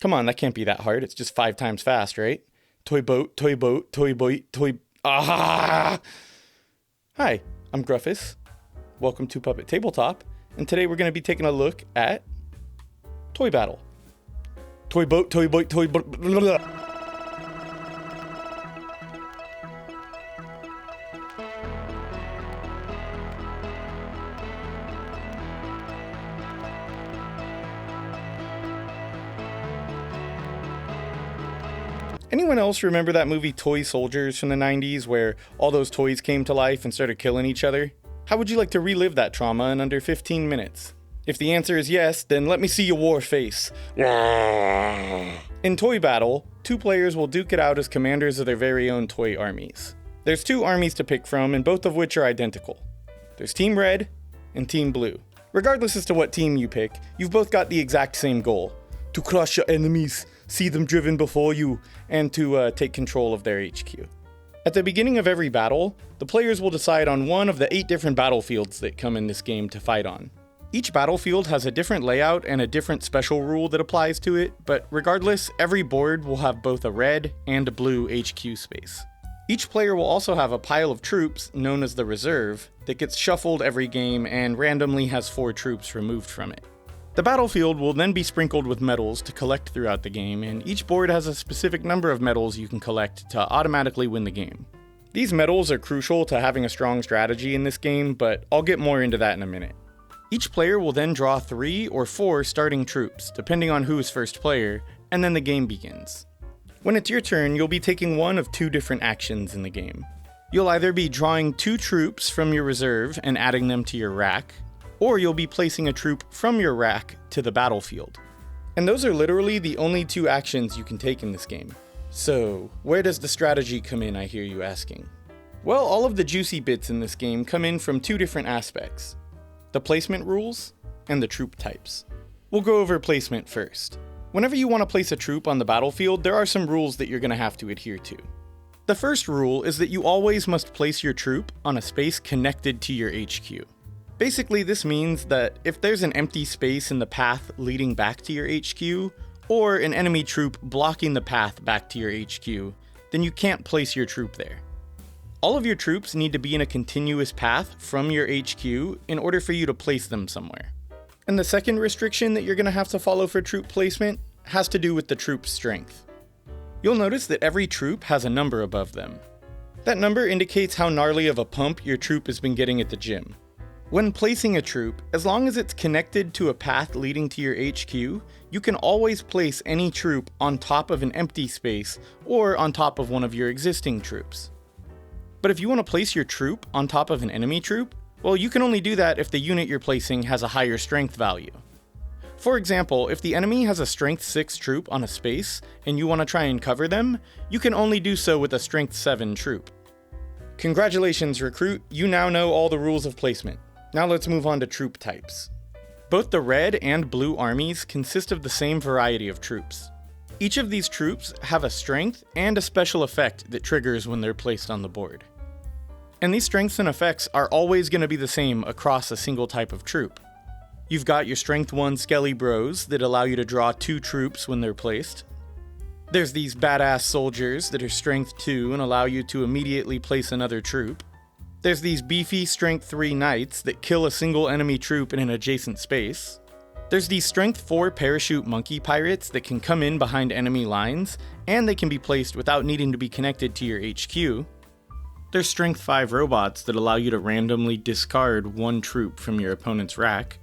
Come on, that can't be that hard. It's just 5 times fast, right? Toy boat, toy boat, toy boat, toy... Ah! Hi, I'm Gruffus. Welcome to Puppet Tabletop, and today we're going to be taking a look at Toy Battle. Toy boat, toy boat, toy boat... Blah, blah. Anyone else remember that movie Toy Soldiers from the 90s where all those toys came to life and started killing each other? How would you like to relive that trauma in under 15 minutes? If the answer is yes, then let me see your war face. In Toy Battle, 2 players will duke it out as commanders of their very own toy armies. There's 2 armies to pick from, and both of which are identical. There's Team Red and Team Blue. Regardless as to what team you pick, you've both got the exact same goal: to crush your enemies, see them driven before you, and to take control of their HQ. At the beginning of every battle, the players will decide on one of the 8 different battlefields that come in this game to fight on. Each battlefield has a different layout and a different special rule that applies to it, but regardless, every board will have both a red and a blue HQ space. Each player will also have a pile of troops, known as the reserve, that gets shuffled every game and randomly has 4 troops removed from it. The battlefield will then be sprinkled with medals to collect throughout the game, and each board has a specific number of medals you can collect to automatically win the game. These medals are crucial to having a strong strategy in this game, but I'll get more into that in a minute. Each player will then draw 3 or 4 starting troops, depending on who is first player, and then the game begins. When it's your turn, you'll be taking one of 2 different actions in the game. You'll either be drawing 2 troops from your reserve and adding them to your rack, or you'll be placing a troop from your rack to the battlefield. And those are literally the only 2 actions you can take in this game. So, where does the strategy come in, I hear you asking? Well, all of the juicy bits in this game come in from 2 different aspects: the placement rules and the troop types. We'll go over placement first. Whenever you want to place a troop on the battlefield, there are some rules that you're going to have to adhere to. The first rule is that you always must place your troop on a space connected to your HQ. Basically, this means that if there's an empty space in the path leading back to your HQ, or an enemy troop blocking the path back to your HQ, then you can't place your troop there. All of your troops need to be in a continuous path from your HQ in order for you to place them somewhere. And the second restriction that you're going to have to follow for troop placement has to do with the troop's strength. You'll notice that every troop has a number above them. That number indicates how gnarly of a pump your troop has been getting at the gym. When placing a troop, as long as it's connected to a path leading to your HQ, you can always place any troop on top of an empty space or on top of one of your existing troops. But if you want to place your troop on top of an enemy troop, well, you can only do that if the unit you're placing has a higher strength value. For example, if the enemy has a strength 6 troop on a space and you want to try and cover them, you can only do so with a strength 7 troop. Congratulations, recruit, you now know all the rules of placement. Now let's move on to troop types. Both the red and blue armies consist of the same variety of troops. Each of these troops have a strength and a special effect that triggers when they're placed on the board. And these strengths and effects are always going to be the same across a single type of troop. You've got your strength 1 Skelly Bros that allow you to draw 2 troops when they're placed. There's these badass soldiers that are strength 2 and allow you to immediately place another troop. There's these beefy strength 3 knights that kill a single enemy troop in an adjacent space. There's these strength 4 parachute monkey pirates that can come in behind enemy lines, and they can be placed without needing to be connected to your HQ. There's strength 5 robots that allow you to randomly discard 1 troop from your opponent's rack.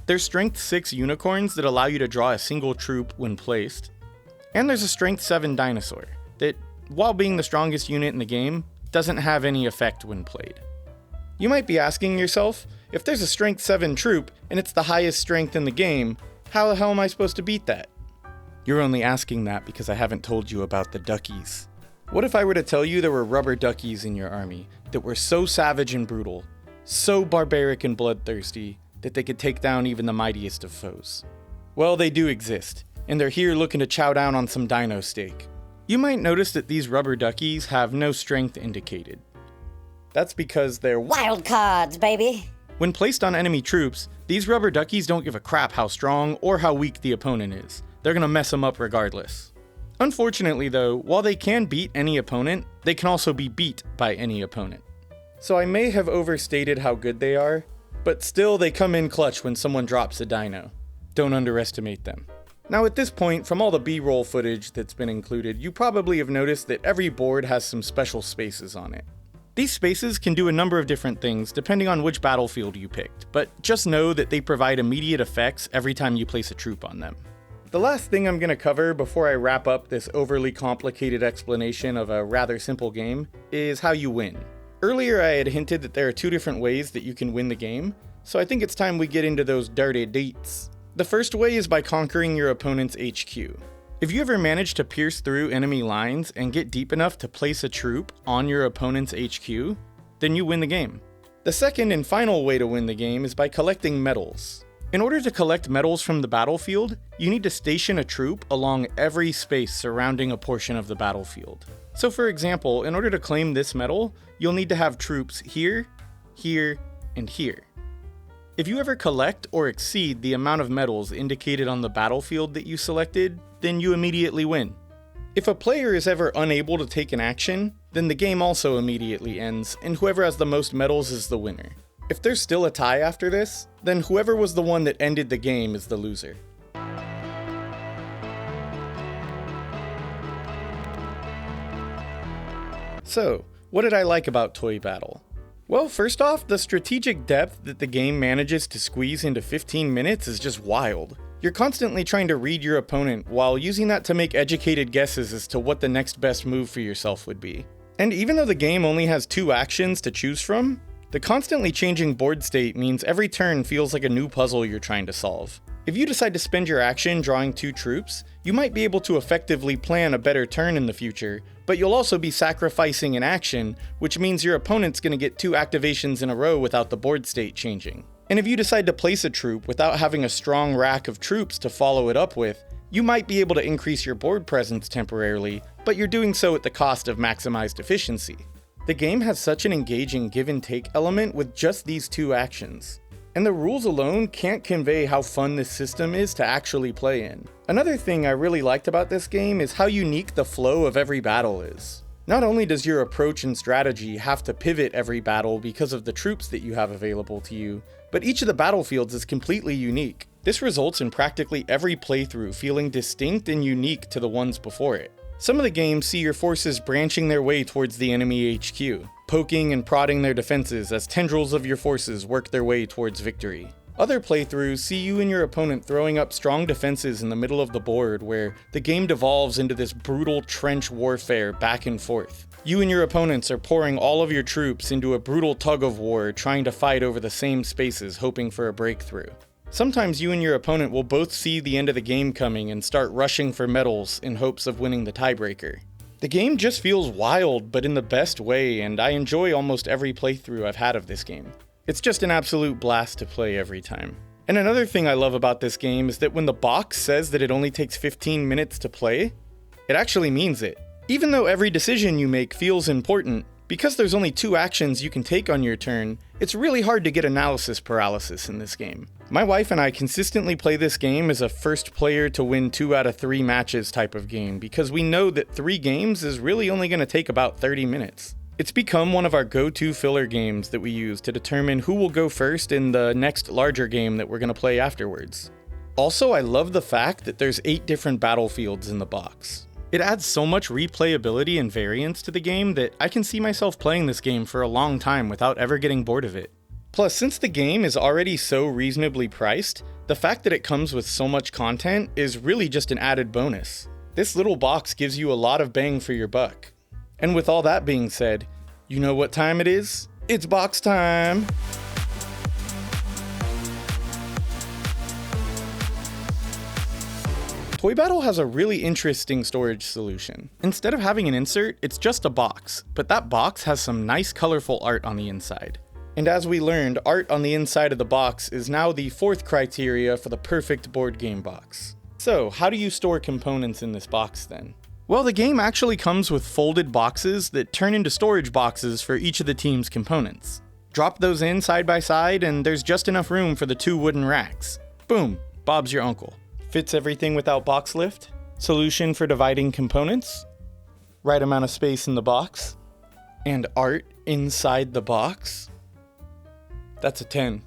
There's strength 6 unicorns that allow you to draw a single troop when placed. And there's a strength 7 dinosaur that, while being the strongest unit in the game, doesn't have any effect when played. You might be asking yourself, if there's a strength 7 troop and it's the highest strength in the game, how the hell am I supposed to beat that? You're only asking that because I haven't told you about the duckies. What if I were to tell you there were rubber duckies in your army that were so savage and brutal, so barbaric and bloodthirsty, that they could take down even the mightiest of foes? Well, they do exist, and they're here looking to chow down on some dino steak. You might notice that these rubber duckies have no strength indicated. That's because they're wild cards, baby! When placed on enemy troops, these rubber duckies don't give a crap how strong or how weak the opponent is. they're gonna mess them up regardless. Unfortunately though, while they can beat any opponent, they can also be beat by any opponent. So I may have overstated how good they are, but still they come in clutch when someone drops a dino. Don't underestimate them. Now at this point, from all the B-roll footage that's been included, you probably have noticed that every board has some special spaces on it. These spaces can do a number of different things depending on which battlefield you picked, but just know that they provide immediate effects every time you place a troop on them. The last thing I'm going to cover before I wrap up this overly complicated explanation of a rather simple game is how you win. Earlier I had hinted that there are two different ways that you can win the game, so I think it's time we get into those dirty deets. The first way is by conquering your opponent's HQ. If you ever manage to pierce through enemy lines and get deep enough to place a troop on your opponent's HQ, then you win the game. The second and final way to win the game is by collecting medals. In order to collect medals from the battlefield, you need to station a troop along every space surrounding a portion of the battlefield. So for example, in order to claim this medal, you'll need to have troops here, here, and here. If you ever collect or exceed the amount of medals indicated on the battlefield that you selected, then you immediately win. If a player is ever unable to take an action, then the game also immediately ends, and whoever has the most medals is the winner. If there's still a tie after this, then whoever was the one that ended the game is the loser. So, what did I like about Toy Battle? Well, first off, the strategic depth that the game manages to squeeze into 15 minutes is just wild. You're constantly trying to read your opponent while using that to make educated guesses as to what the next best move for yourself would be. And even though the game only has 2 actions to choose from, the constantly changing board state means every turn feels like a new puzzle you're trying to solve. If you decide to spend your action drawing 2 troops, you might be able to effectively plan a better turn in the future, but you'll also be sacrificing an action, which means your opponent's going to get 2 activations in a row without the board state changing. And if you decide to place a troop without having a strong rack of troops to follow it up with, you might be able to increase your board presence temporarily, but you're doing so at the cost of maximized efficiency. The game has such an engaging give and take element with just these 2 actions. And the rules alone can't convey how fun this system is to actually play in. Another thing I really liked about this game is how unique the flow of every battle is. Not only does your approach and strategy have to pivot every battle because of the troops that you have available to you, but each of the battlefields is completely unique. This results in practically every playthrough feeling distinct and unique to the ones before it. Some of the games see your forces branching their way towards the enemy HQ, poking and prodding their defenses as tendrils of your forces work their way towards victory. Other playthroughs see you and your opponent throwing up strong defenses in the middle of the board where the game devolves into this brutal trench warfare back and forth. You and your opponents are pouring all of your troops into a brutal tug of war trying to fight over the same spaces hoping for a breakthrough. Sometimes you and your opponent will both see the end of the game coming and start rushing for medals in hopes of winning the tiebreaker. The game just feels wild, but in the best way, and I enjoy almost every playthrough I've had of this game. It's just an absolute blast to play every time. And another thing I love about this game is that when the box says that it only takes 15 minutes to play, it actually means it. Even though every decision you make feels important, because there's only 2 actions you can take on your turn, it's really hard to get analysis paralysis in this game. My wife and I consistently play this game as a first player to win 2 out of 3 matches type of game because we know that 3 games is really only going to take about 30 minutes. It's become one of our go-to filler games that we use to determine who will go first in the next larger game that we're going to play afterwards. Also, I love the fact that there's 8 different battlefields in the box. It adds so much replayability and variance to the game that I can see myself playing this game for a long time without ever getting bored of it. Plus, since the game is already so reasonably priced, the fact that it comes with so much content is really just an added bonus. This little box gives you a lot of bang for your buck. And with all that being said, you know what time it is? It's box time! Toy Battle has a really interesting storage solution. Instead of having an insert, it's just a box, but that box has some nice colorful art on the inside. And as we learned, art on the inside of the box is now the 4th criteria for the perfect board game box. So, how do you store components in this box then? Well, the game actually comes with folded boxes that turn into storage boxes for each of the team's components. Drop those in side by side and there's just enough room for the 2 wooden racks. Boom, Bob's your uncle. Fits everything without box lift. Solution for dividing components. Right amount of space in the box. And art inside the box. That's a 10.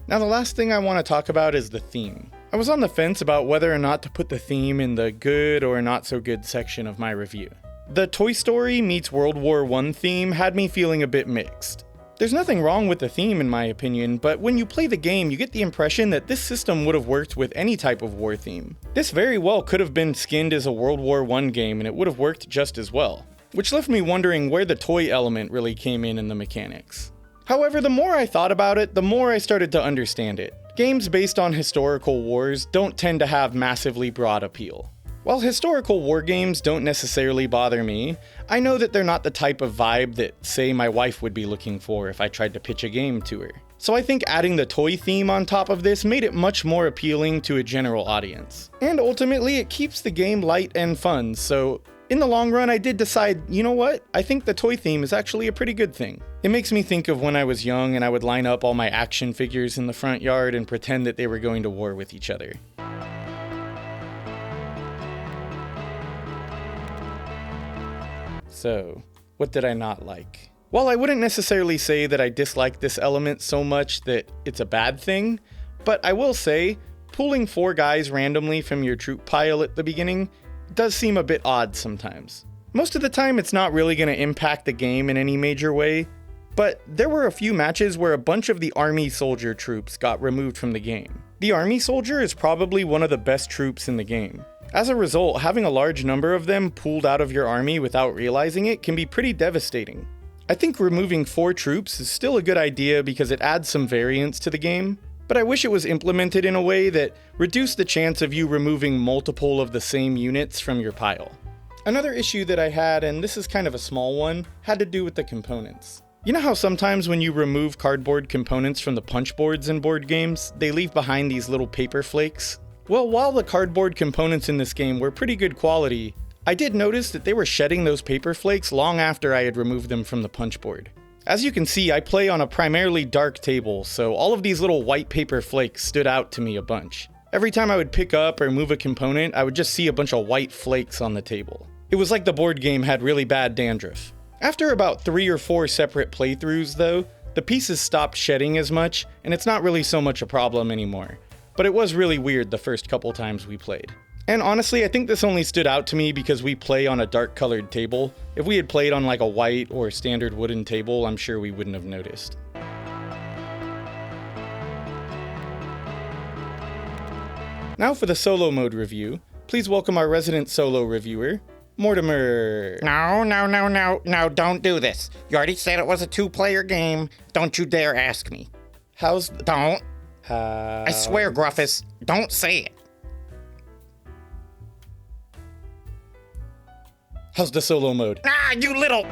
Now the last thing I want to talk about is the theme. I was on the fence about whether or not to put the theme in the good or not so good section of my review. The Toy Story meets World War I theme had me feeling a bit mixed. There's nothing wrong with the theme in my opinion, but when you play the game you get the impression that this system would have worked with any type of war theme. This very well could have been skinned as a World War I game and it would have worked just as well. Which left me wondering where the toy element really came in the mechanics. However, the more I thought about it, the more I started to understand it. Games based on historical wars don't tend to have massively broad appeal. While historical war games don't necessarily bother me, I know that they're not the type of vibe that, say, my wife would be looking for if I tried to pitch a game to her. So I think adding the toy theme on top of this made it much more appealing to a general audience. And ultimately, it keeps the game light and fun, so in the long run I did decide, you know what, I think the toy theme is actually a pretty good thing. It makes me think of when I was young and I would line up all my action figures in the front yard and pretend that they were going to war with each other. So, what did I not like? Well, I wouldn't necessarily say that I dislike this element so much that it's a bad thing, but I will say, pulling 4 guys randomly from your troop pile at the beginning does seem a bit odd sometimes. Most of the time it's not really going to impact the game in any major way, but there were a few matches where a bunch of the army soldier troops got removed from the game. The army soldier is probably one of the best troops in the game. As a result, having a large number of them pulled out of your army without realizing it can be pretty devastating. I think removing 4 troops is still a good idea because it adds some variance to the game, but I wish it was implemented in a way that reduced the chance of you removing multiple of the same units from your pile. Another issue that I had, and this is kind of a small one, had to do with the components. You know how sometimes when you remove cardboard components from the punch boards in board games, they leave behind these little paper flakes? Well, while the cardboard components in this game were pretty good quality, I did notice that they were shedding those paper flakes long after I had removed them from the punch board. As you can see, I play on a primarily dark table, so all of these little white paper flakes stood out to me a bunch. Every time I would pick up or move a component, I would just see a bunch of white flakes on the table. It was like the board game had really bad dandruff. After about 3 or 4 separate playthroughs though, the pieces stopped shedding as much, and it's not really so much a problem anymore. But it was really weird the first couple times we played. And honestly, I think this only stood out to me because we play on a dark colored table. If we had played on like a white or standard wooden table, I'm sure we wouldn't have noticed. Now for the solo mode review, please welcome our resident solo reviewer, Mortimer. No, don't do this. You already said it was a 2-player game. Don't you dare ask me. Don't. I swear, Gruffus, don't say it. How's the solo mode? Ah, you little...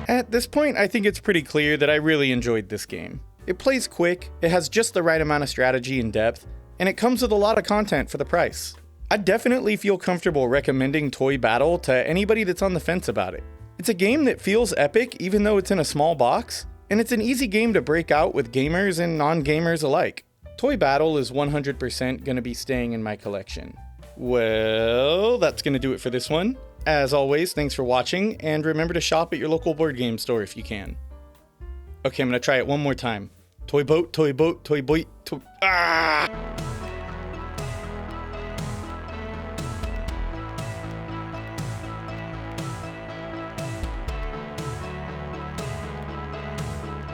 At this point, I think it's pretty clear that I really enjoyed this game. It plays quick, it has just the right amount of strategy and depth, and it comes with a lot of content for the price. I definitely feel comfortable recommending Toy Battle to anybody that's on the fence about it. It's a game that feels epic even though it's in a small box, and it's an easy game to break out with gamers and non-gamers alike. Toy Battle is 100% gonna be staying in my collection. Well, that's gonna do it for this one. As always, thanks for watching, and remember to shop at your local board game store if you can. Okay, I'm gonna try it one more time. Toy boat, toy boat, toy boat, toy... Ah!